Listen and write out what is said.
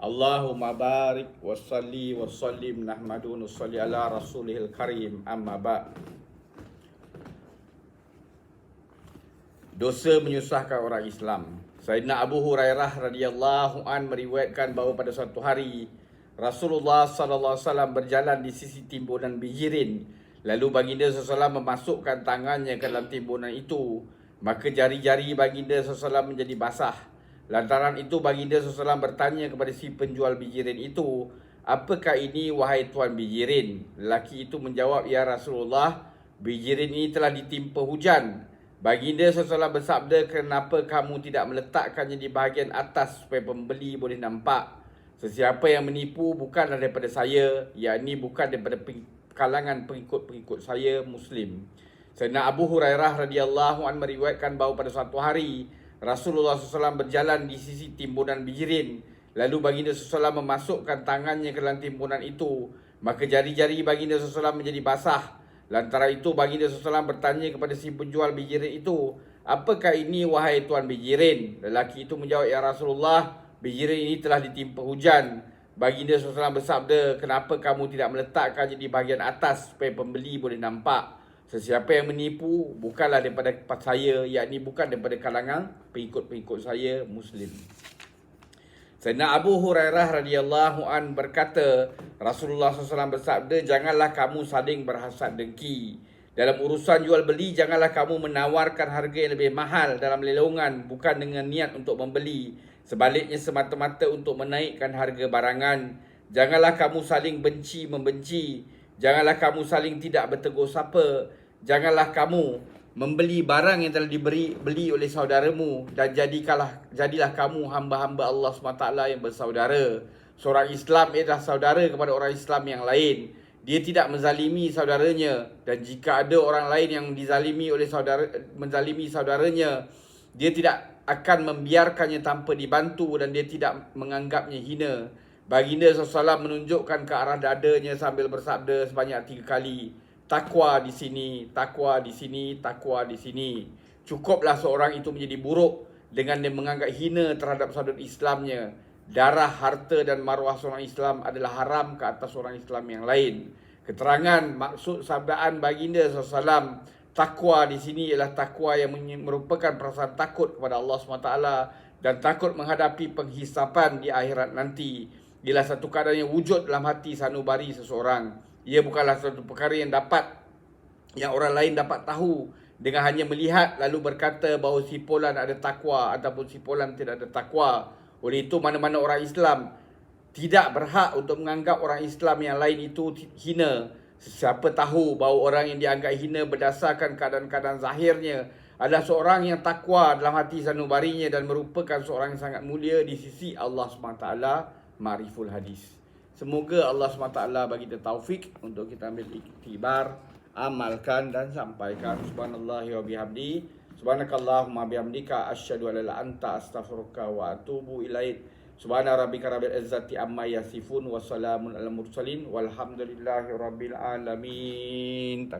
Allahumma barik wa salli wa sallim nahmadu nusalli ala rasulihil karim amma ba'. Dosa menyusahkan orang Islam. Sayyidina Abu Hurairah radhiyallahu an meriwayatkan bahawa pada suatu hari Rasulullah sallallahu alaihi wasallam berjalan di sisi timbunan bijirin. Lalu baginda SAW memasukkan tangannya ke dalam timbunan itu. Maka jari-jari baginda SAW menjadi basah. Lantaran itu baginda SAW bertanya kepada si penjual bijirin itu, "Apakah ini wahai tuan bijirin?" Lelaki itu menjawab, "Ya Rasulullah, bijirin ini telah ditimpa hujan." Baginda SAW bersabda, "Kenapa kamu tidak meletakkannya di bahagian atas supaya pembeli boleh nampak? Sesiapa yang menipu bukanlah daripada saya, yakni bukan daripada kalangan pengikut-pengikut saya Muslim." Sayyidina Abu Hurairah radhiyallahu an meriwayatkan bahawa pada suatu hari Rasulullah SAW berjalan di sisi timbunan bijirin. Lalu baginda SAW memasukkan tangannya ke dalam timbunan itu. Maka jari-jari baginda SAW menjadi basah. Lantaran itu baginda SAW bertanya kepada si penjual bijirin itu, "Apakah ini wahai tuan bijirin?" Lelaki itu menjawab, "Ya Rasulullah, bijirin ini telah ditimpa hujan." Baginda SAW bersabda, "Kenapa kamu tidak meletakkannya di bahagian atas supaya pembeli boleh nampak? Sesiapa yang menipu bukanlah daripada saya, yakni bukan daripada kalangan pengikut-pengikut saya Muslim." Sayyidina Abu Hurairah radhiyallahu an berkata, Rasulullah SAW bersabda, "Janganlah kamu saling berhasad dengki. Dalam urusan jual beli, janganlah kamu menawarkan harga yang lebih mahal dalam lelongan bukan dengan niat untuk membeli. Sebaliknya semata-mata untuk menaikkan harga barangan. Janganlah kamu saling benci membenci. Janganlah kamu saling tidak bertegur sapa. Janganlah kamu membeli barang yang telah beli oleh saudaramu. Dan jadilah kamu hamba-hamba Allah SWT yang bersaudara. Seorang Islam adalah saudara kepada orang Islam yang lain. Dia tidak menzalimi saudaranya. Dan jika ada orang lain yang menzalimi saudaranya, dia tidak akan membiarkannya tanpa dibantu dan dia tidak menganggapnya hina." Baginda SAW menunjukkan ke arah dadanya sambil bersabda sebanyak 3 kali, "Takwa di sini, takwa di sini, takwa di sini." Cukuplah seorang itu menjadi buruk dengan dia menganggap hina terhadap saudara Islamnya. Darah, harta dan maruah seorang Islam adalah haram ke atas orang Islam yang lain. Keterangan maksud sabdaan baginda SAW, takwa di sini ialah takwa yang merupakan perasaan takut kepada Allah SWT dan takut menghadapi penghisapan di akhirat nanti. Ialah satu keadaan yang wujud dalam hati sanubari seseorang. Ia bukanlah satu perkara yang orang lain dapat tahu dengan hanya melihat lalu berkata bahawa si fulan ada takwa ataupun si fulan tidak ada takwa. Oleh itu mana-mana orang Islam tidak berhak untuk menganggap orang Islam yang lain itu hina. Siapa tahu bahawa orang yang dianggap hina berdasarkan keadaan-keadaan zahirnya adalah seorang yang takwa dalam hati sanubarinya dan merupakan seorang yang sangat mulia di sisi Allah SWT, ma'riful hadis. Semoga Allah SWT bagi kita taufik untuk kita ambil iktibar, amalkan dan sampaikan. Subhanallahi wa bihamdi, subhanakallahumma bihamdika, asyhadu an la ilaha illa anta, astaghfiruka wa atubu ilaik. Subhana rabbika rabbil izzati amma yasifun wa salamun alal mursalin walhamdulillahi rabbil alamin.